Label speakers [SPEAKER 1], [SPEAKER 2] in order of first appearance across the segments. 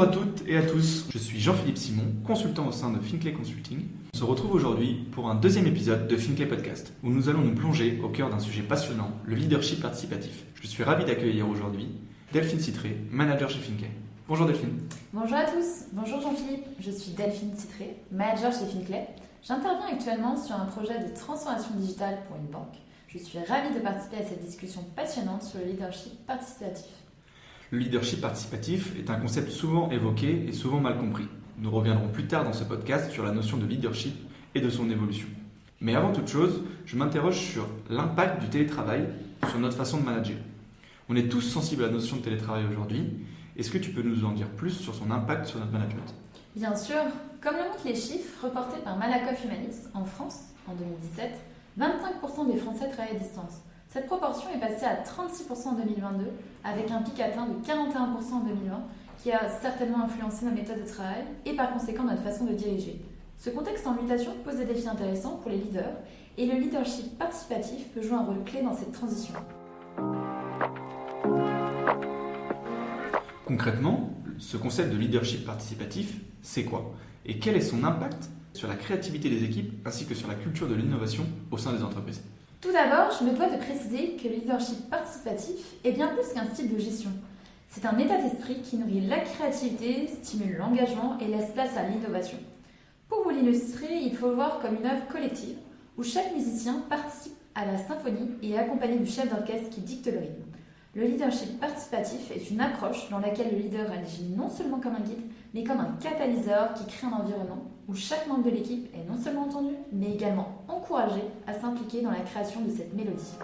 [SPEAKER 1] Bonjour à toutes et à tous, je suis Jean-Philippe Simon, consultant au sein de Finclay Consulting. On se retrouve aujourd'hui pour un deuxième épisode de Finclay Podcast, où nous allons nous plonger au cœur d'un sujet passionnant, le leadership participatif. Je suis ravi d'accueillir aujourd'hui Delphine Citré, manager chez Finclay. Bonjour Delphine.
[SPEAKER 2] Bonjour à tous, bonjour Jean-Philippe, je suis Delphine Citré, manager chez Finclay. J'interviens actuellement sur un projet de transformation digitale pour une banque. Je suis ravie de participer à cette discussion passionnante sur le leadership participatif.
[SPEAKER 1] Le leadership participatif est un concept souvent évoqué et souvent mal compris. Nous reviendrons plus tard dans ce podcast sur la notion de leadership et de son évolution. Mais avant toute chose, je m'interroge sur l'impact du télétravail sur notre façon de manager. On est tous sensibles à la notion de télétravail aujourd'hui. Est-ce que tu peux nous en dire plus sur son impact sur notre management ?
[SPEAKER 2] Bien sûr, comme le montrent les chiffres reportés par Malakoff Humanis en France en 2017, 25% des Français travaillent à distance. Cette proportion est passée à 36% en 2022, avec un pic atteint de 41% en 2020, qui a certainement influencé nos méthodes de travail et par conséquent notre façon de diriger. Ce contexte en mutation pose des défis intéressants pour les leaders, et le leadership participatif peut jouer un rôle clé dans cette transition.
[SPEAKER 1] Concrètement, ce concept de leadership participatif, c'est quoi ? Et quel est son impact sur la créativité des équipes ainsi que sur la culture de l'innovation au sein des entreprises ?
[SPEAKER 2] Tout d'abord, je me dois de préciser que le leadership participatif est bien plus qu'un style de gestion. C'est un état d'esprit qui nourrit la créativité, stimule l'engagement et laisse place à l'innovation. Pour vous l'illustrer, il faut le voir comme une œuvre collective où chaque musicien participe à la symphonie et est accompagné du chef d'orchestre qui dicte le rythme. Le leadership participatif est une approche dans laquelle le leader agit non seulement comme un guide, mais comme un catalyseur qui crée un environnement où chaque membre de l'équipe est non seulement entendu, mais également encouragé à s'impliquer dans la création de cette mélodie.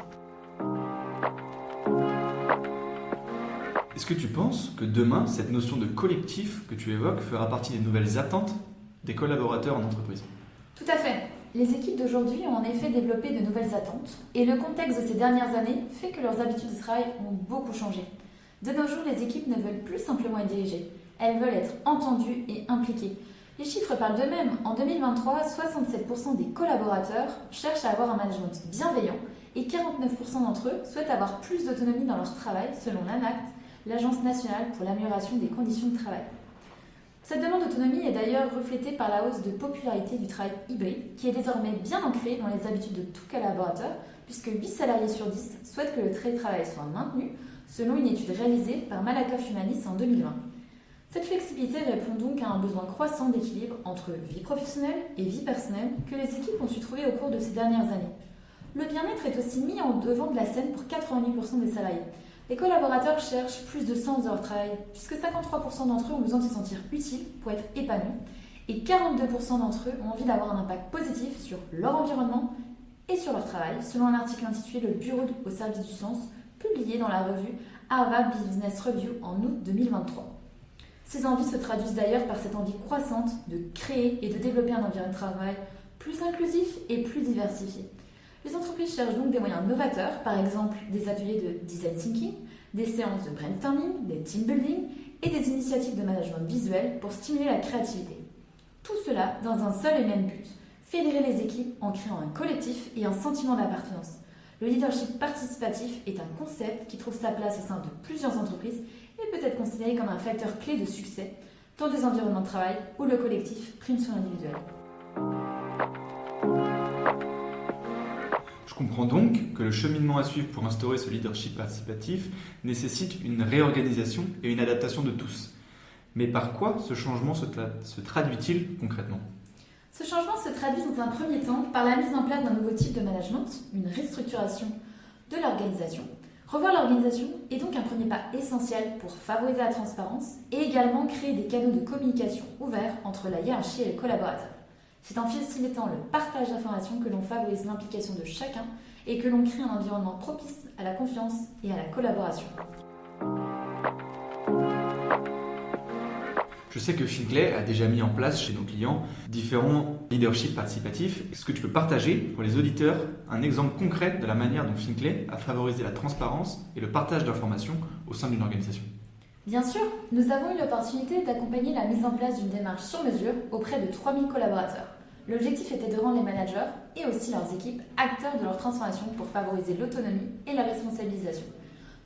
[SPEAKER 1] Est-ce que tu penses que demain, cette notion de collectif que tu évoques fera partie des nouvelles attentes des collaborateurs en entreprise ?
[SPEAKER 2] Tout à fait. Les équipes d'aujourd'hui ont en effet développé de nouvelles attentes et le contexte de ces dernières années fait que leurs habitudes de travail ont beaucoup changé. De nos jours, les équipes ne veulent plus simplement être dirigées, elles veulent être entendues et impliquées. Les chiffres parlent d'eux-mêmes. En 2023, 67% des collaborateurs cherchent à avoir un management bienveillant et 49% d'entre eux souhaitent avoir plus d'autonomie dans leur travail selon l'ANACT, l'Agence nationale pour l'amélioration des conditions de travail. Cette demande d'autonomie est d'ailleurs reflétée par la hausse de popularité du travail hybride, qui est désormais bien ancré dans les habitudes de tout collaborateur, puisque 8 salariés sur 10 souhaitent que le télétravail soit maintenu, selon une étude réalisée par Malakoff Humanis en 2020. Cette flexibilité répond donc à un besoin croissant d'équilibre entre vie professionnelle et vie personnelle que les équipes ont su trouver au cours de ces dernières années. Le bien-être est aussi mis en devant de la scène pour 88% des salariés. Les collaborateurs cherchent plus de sens dans leur travail, puisque 53% d'entre eux ont besoin de se sentir utiles pour être épanouis, et 42% d'entre eux ont envie d'avoir un impact positif sur leur environnement et sur leur travail, selon un article intitulé « Le bureau au service du sens », publié dans la revue Harvard Business Review en août 2023. Ces envies se traduisent d'ailleurs par cette envie croissante de créer et de développer un environnement de travail plus inclusif et plus diversifié. Les entreprises cherchent donc des moyens novateurs, par exemple des ateliers de design thinking, des séances de brainstorming, des team building et des initiatives de management visuel pour stimuler la créativité. Tout cela dans un seul et même but, fédérer les équipes en créant un collectif et un sentiment d'appartenance. Le leadership participatif est un concept qui trouve sa place au sein de plusieurs entreprises et peut être considéré comme un facteur clé de succès dans des environnements de travail où le collectif prime sur l'individuel.
[SPEAKER 1] Je comprends donc que le cheminement à suivre pour instaurer ce leadership participatif nécessite une réorganisation et une adaptation de tous. Mais par quoi ce changement se traduit-il concrètement ?
[SPEAKER 2] Ce changement se traduit dans un premier temps par la mise en place d'un nouveau type de management, une restructuration de l'organisation. Revoir l'organisation est donc un premier pas essentiel pour favoriser la transparence et également créer des canaux de communication ouverts entre la hiérarchie et les collaborateurs. C'est en facilitant le partage d'informations que l'on favorise l'implication de chacun et que l'on crée un environnement propice à la confiance et à la collaboration.
[SPEAKER 1] Je sais que Finclay a déjà mis en place chez nos clients différents leadership participatifs. Est-ce que tu peux partager pour les auditeurs un exemple concret de la manière dont Finclay a favorisé la transparence et le partage d'informations au sein d'une organisation ?
[SPEAKER 2] Bien sûr, nous avons eu l'opportunité d'accompagner la mise en place d'une démarche sur mesure auprès de 3000 collaborateurs. L'objectif était de rendre les managers et aussi leurs équipes acteurs de leur transformation pour favoriser l'autonomie et la responsabilisation.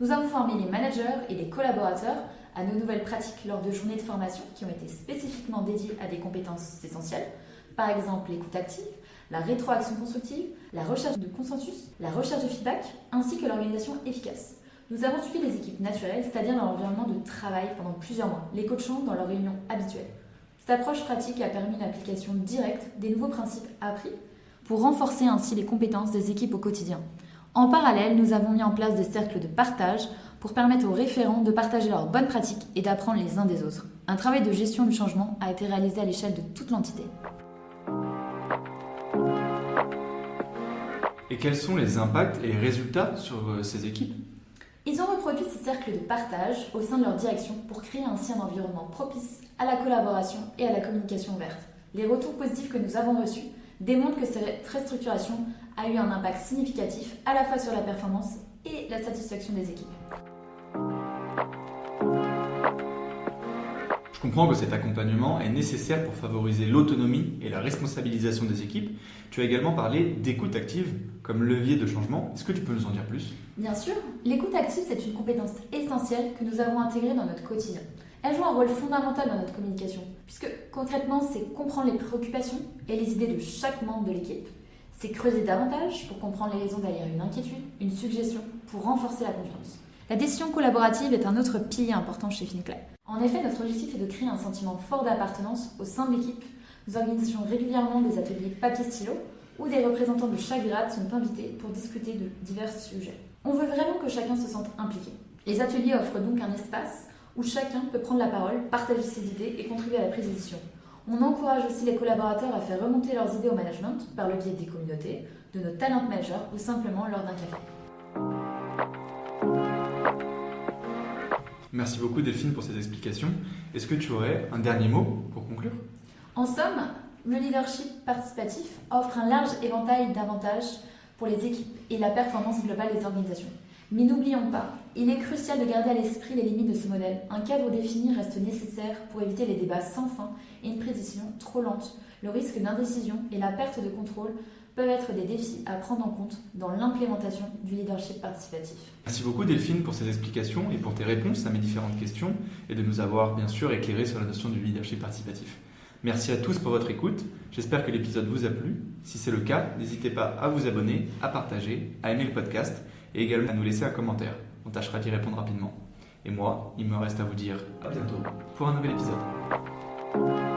[SPEAKER 2] Nous avons formé les managers et les collaborateurs à nos nouvelles pratiques lors de journées de formation qui ont été spécifiquement dédiées à des compétences essentielles, par exemple l'écoute active, la rétroaction constructive, la recherche de consensus, la recherche de feedback, ainsi que l'organisation efficace. Nous avons suivi les équipes naturelles, c'est-à-dire leur environnement de travail pendant plusieurs mois, les coachant dans leurs réunions habituelles. Cette approche pratique a permis l'application directe des nouveaux principes appris pour renforcer ainsi les compétences des équipes au quotidien. En parallèle, nous avons mis en place des cercles de partage pour permettre aux référents de partager leurs bonnes pratiques et d'apprendre les uns des autres. Un travail de gestion du changement a été réalisé à l'échelle de toute l'entité.
[SPEAKER 1] Et quels sont les impacts et les résultats sur ces équipes ?
[SPEAKER 2] Ils ont reproduit ces cercles de partage au sein de leur direction pour créer ainsi un environnement propice à la collaboration et à la communication ouverte. Les retours positifs que nous avons reçus démontrent que cette restructuration a eu un impact significatif à la fois sur la performance et la satisfaction des équipes.
[SPEAKER 1] Je comprends que cet accompagnement est nécessaire pour favoriser l'autonomie et la responsabilisation des équipes. Tu as également parlé d'écoute active comme levier de changement. Est-ce que tu peux nous en dire plus ?
[SPEAKER 2] Bien sûr, l'écoute active, c'est une compétence essentielle que nous avons intégrée dans notre quotidien. Elle joue un rôle fondamental dans notre communication, puisque concrètement, c'est comprendre les préoccupations et les idées de chaque membre de l'équipe. C'est creuser davantage pour comprendre les raisons derrière une inquiétude, une suggestion, pour renforcer la confiance. La décision collaborative est un autre pilier important chez Finclay. En effet, notre objectif est de créer un sentiment fort d'appartenance au sein de l'équipe. Nous organisons régulièrement des ateliers papier-stylo où des représentants de chaque grade sont invités pour discuter de divers sujets. On veut vraiment que chacun se sente impliqué. Les ateliers offrent donc un espace où chacun peut prendre la parole, partager ses idées et contribuer à la prise de décision. On encourage aussi les collaborateurs à faire remonter leurs idées au management par le biais des communautés, de nos talent managers ou simplement lors d'un café.
[SPEAKER 1] Merci beaucoup Delphine pour ces explications. Est-ce que tu aurais un dernier mot pour conclure ?
[SPEAKER 2] En somme, le leadership participatif offre un large éventail d'avantages pour les équipes et la performance globale des organisations. Mais n'oublions pas, il est crucial de garder à l'esprit les limites de ce modèle. Un cadre défini reste nécessaire pour éviter les débats sans fin et une précision trop lente. Le risque d'indécision et la perte de contrôle peuvent être des défis à prendre en compte dans l'implémentation du leadership participatif.
[SPEAKER 1] Merci beaucoup Delphine pour ces explications et pour tes réponses à mes différentes questions et de nous avoir bien sûr éclairé sur la notion du leadership participatif. Merci à tous pour votre écoute, j'espère que l'épisode vous a plu. Si c'est le cas, n'hésitez pas à vous abonner, à partager, à aimer le podcast et également à nous laisser un commentaire. On tâchera d'y répondre rapidement. Et moi, il me reste à vous dire à bientôt pour un nouvel épisode.